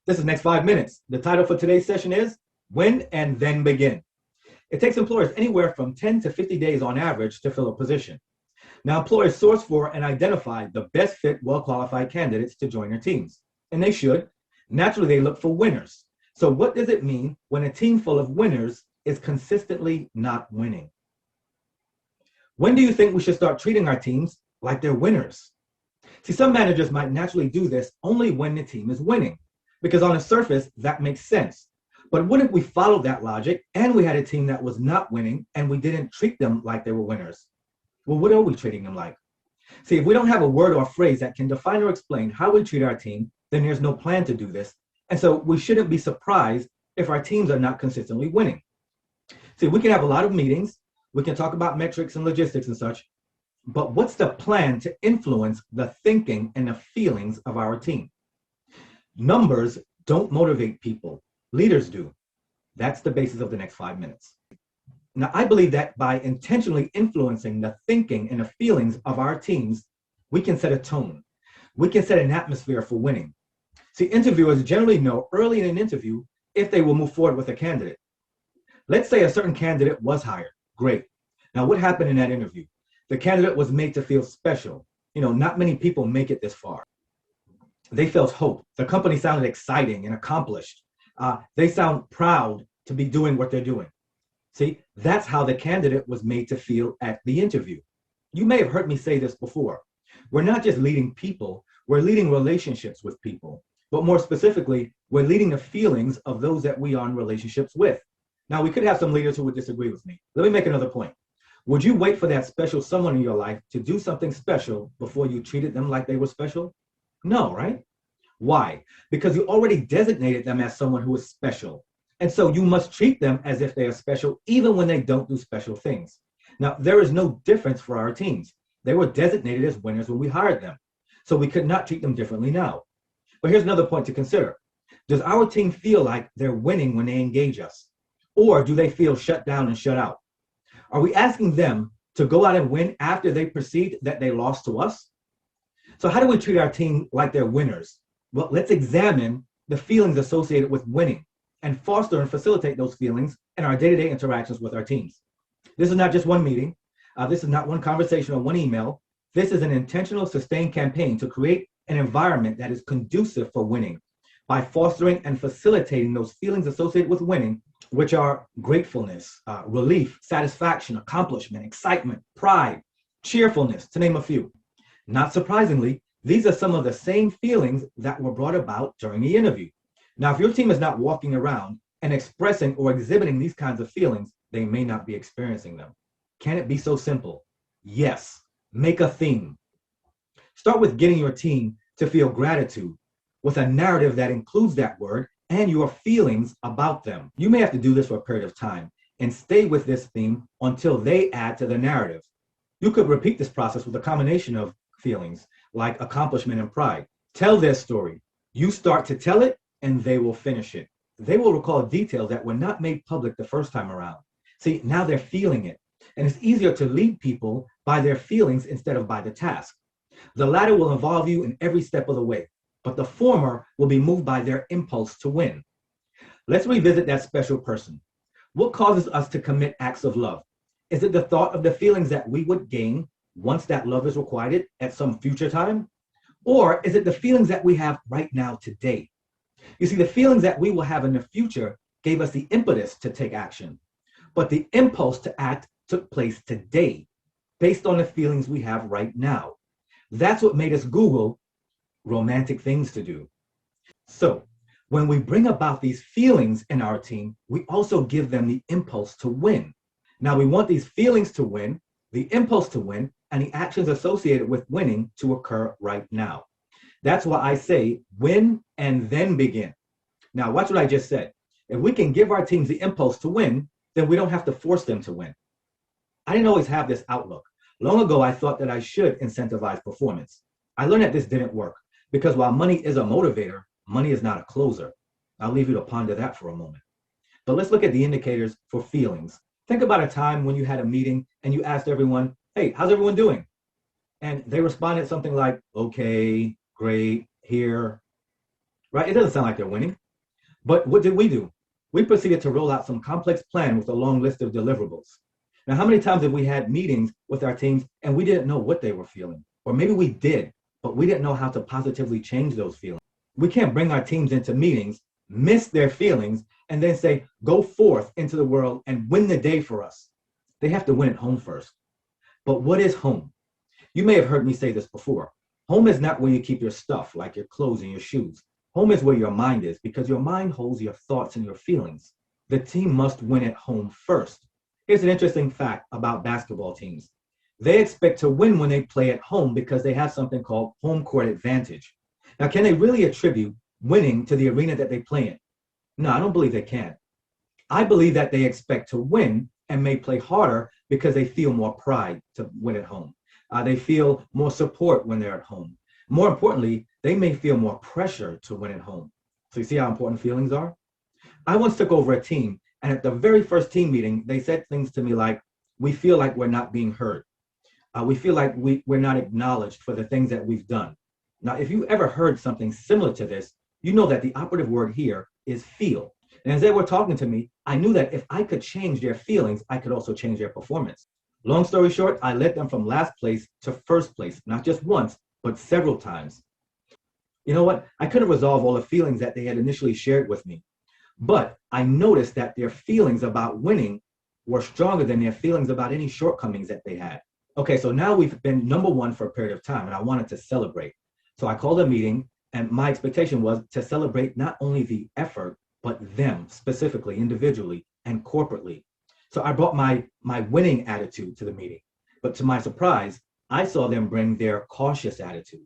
This is Next 5 Minutes. The title for today's session is When and Then Begin. It takes employers anywhere from 10 to 50 days on average to fill a position. Now, employers source for and identify the best fit, well-qualified candidates to join their teams. And they should. Naturally, they look for winners. So what does it mean when a team full of winners is consistently not winning? When do you think we should start treating our teams like they're winners? See, some managers might naturally do this only when the team is winning, because on the surface, that makes sense. But what if we followed that logic and we had a team that was not winning and we didn't treat them like they were winners? Well, what are we treating them like? See, if we don't have a word or phrase that can define or explain how we treat our team, then there's no plan to do this. And so we shouldn't be surprised if our teams are not consistently winning. See, we can have a lot of meetings. We can talk about metrics and logistics and such. But what's the plan to influence the thinking and the feelings of our team? Numbers don't motivate people. Leaders do. That's the basis of the next 5 minutes. Now, I believe that by intentionally influencing the thinking and the feelings of our teams, we can set a tone. We can set an atmosphere for winning. See, interviewers generally know early in an interview if they will move forward with a candidate. Let's say a certain candidate was hired. Great. Now, what happened in that interview? The candidate was made to feel special. Not many people make it this far. They felt hope. The company sounded exciting and accomplished. They sound proud to be doing what they're doing. See, that's how the candidate was made to feel at the interview. You may have heard me say this before. We're not just leading people, we're leading relationships with people. But more specifically, we're leading the feelings of those that we are in relationships with. Now, we could have some leaders who would disagree with me. Let me make another point. Would you wait for that special someone in your life to do something special before you treated them like they were special? No, right? Why? Because you already designated them as someone who is special. And so you must treat them as if they are special, even when they don't do special things. Now, there is no difference for our teams. They were designated as winners when we hired them. So we could not treat them differently now. But here's another point to consider. Does our team feel like they're winning when they engage us? Or do they feel shut down and shut out? Are we asking them to go out and win after they perceived that they lost to us? So how do we treat our team like they're winners? Well, let's examine the feelings associated with winning and foster and facilitate those feelings in our day-to-day interactions with our teams. This is not just one meeting. This is not one conversation or one email. This is an intentional, sustained campaign to create an environment that is conducive for winning by fostering and facilitating those feelings associated with winning, which are gratefulness, relief, satisfaction, accomplishment, excitement, pride, cheerfulness, to name a few. Not surprisingly, these are some of the same feelings that were brought about during the interview. Now, if your team is not walking around and expressing or exhibiting these kinds of feelings, they may not be experiencing them. Can it be so simple? Yes. Make a theme. Start with getting your team to feel gratitude with a narrative that includes that word and your feelings about them. You may have to do this for a period of time and stay with this theme until they add to the narrative. You could repeat this process with a combination of feelings like accomplishment and pride. Tell their story. You start to tell it and they will finish it. They will recall details that were not made public the first time around. See, now they're feeling it. And it's easier to lead people by their feelings instead of by the task. The latter will involve you in every step of the way, but the former will be moved by their impulse to win. Let's revisit that special person. What causes us to commit acts of love? Is it the thought of the feelings that we would gain once that love is requited at some future time? Or is it the feelings that we have right now today? You see, the feelings that we will have in the future gave us the impetus to take action, but the impulse to act took place today based on the feelings we have right now. That's what made us Google romantic things to do. So when we bring about these feelings in our team, we also give them the impulse to win. Now we want these feelings to win, the impulse to win, and the actions associated with winning to occur right now. That's why I say win and then begin. Now watch what I just said. If we can give our teams the impulse to win, then we don't have to force them to win. I didn't always have this outlook. Long ago, I thought that I should incentivize performance. I learned that this didn't work because while money is a motivator, money is not a closer. I'll leave you to ponder that for a moment. But let's look at the indicators for feelings. Think about a time when you had a meeting and you asked everyone, hey, how's everyone doing? And they responded something like, okay, great, here, right? It doesn't sound like they're winning. But what did we do? We proceeded to roll out some complex plan with a long list of deliverables. Now, how many times have we had meetings with our teams and we didn't know what they were feeling? Or maybe we did, but we didn't know how to positively change those feelings. We can't bring our teams into meetings, miss their feelings, and then say, go forth into the world and win the day for us. They have to win at home first. But what is home? You may have heard me say this before. Home is not where you keep your stuff, like your clothes and your shoes. Home is where your mind is, because your mind holds your thoughts and your feelings. The team must win at home first. Here's an interesting fact about basketball teams. They expect to win when they play at home because they have something called home court advantage. Now, can they really attribute winning to the arena that they play in? No, I don't believe they can. I believe that they expect to win and may play harder because they feel more pride to win at home. They feel more support when they're at home. More importantly, they may feel more pressure to win at home. So you see how important feelings are? I once took over a team, and at the very first team meeting, they said things to me like, we feel like we're not being heard. We feel like we're not acknowledged for the things that we've done. Now, if you ever heard something similar to this, you know that the operative word here is feel. And as they were talking to me, I knew that if I could change their feelings, I could also change their performance. Long story short, I led them from last place to first place, not just once, but several times. You know what? I couldn't resolve all the feelings that they had initially shared with me, but I noticed that their feelings about winning were stronger than their feelings about any shortcomings that they had. Okay, so now we've been number one for a period of time, and I wanted to celebrate. So I called a meeting, and my expectation was to celebrate not only the effort, but them specifically, individually, and corporately. So I brought my winning attitude to the meeting. But to my surprise, I saw them bring their cautious attitude.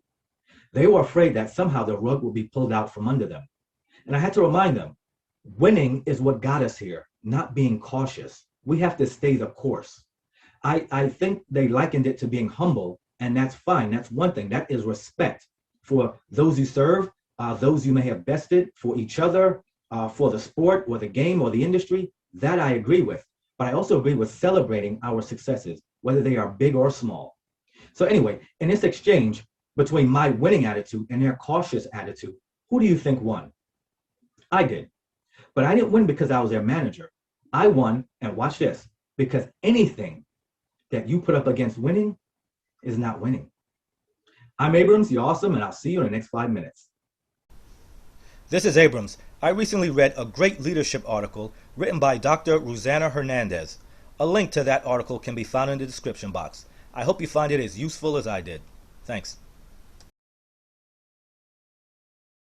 They were afraid that somehow the rug would be pulled out from under them. And I had to remind them, winning is what got us here, not being cautious. We have to stay the course. I think they likened it to being humble, and that's fine. That's one thing. That is respect for those you serve, those you may have bested, for each other, for the sport or the game or the industry. That I agree with. But I also agree with celebrating our successes, whether they are big or small. So anyway, in this exchange between my winning attitude and their cautious attitude, who do you think won? I did. But I didn't win because I was their manager. I won, and watch this, because anything that you put up against winning is not winning. I'm Abrams, you're awesome, and I'll see you in the next 5 minutes. This is Abrams. I recently read a great leadership article written by Dr. Ruzanna Hernandez. A link to that article can be found in the description box. I hope you find it as useful as I did. Thanks.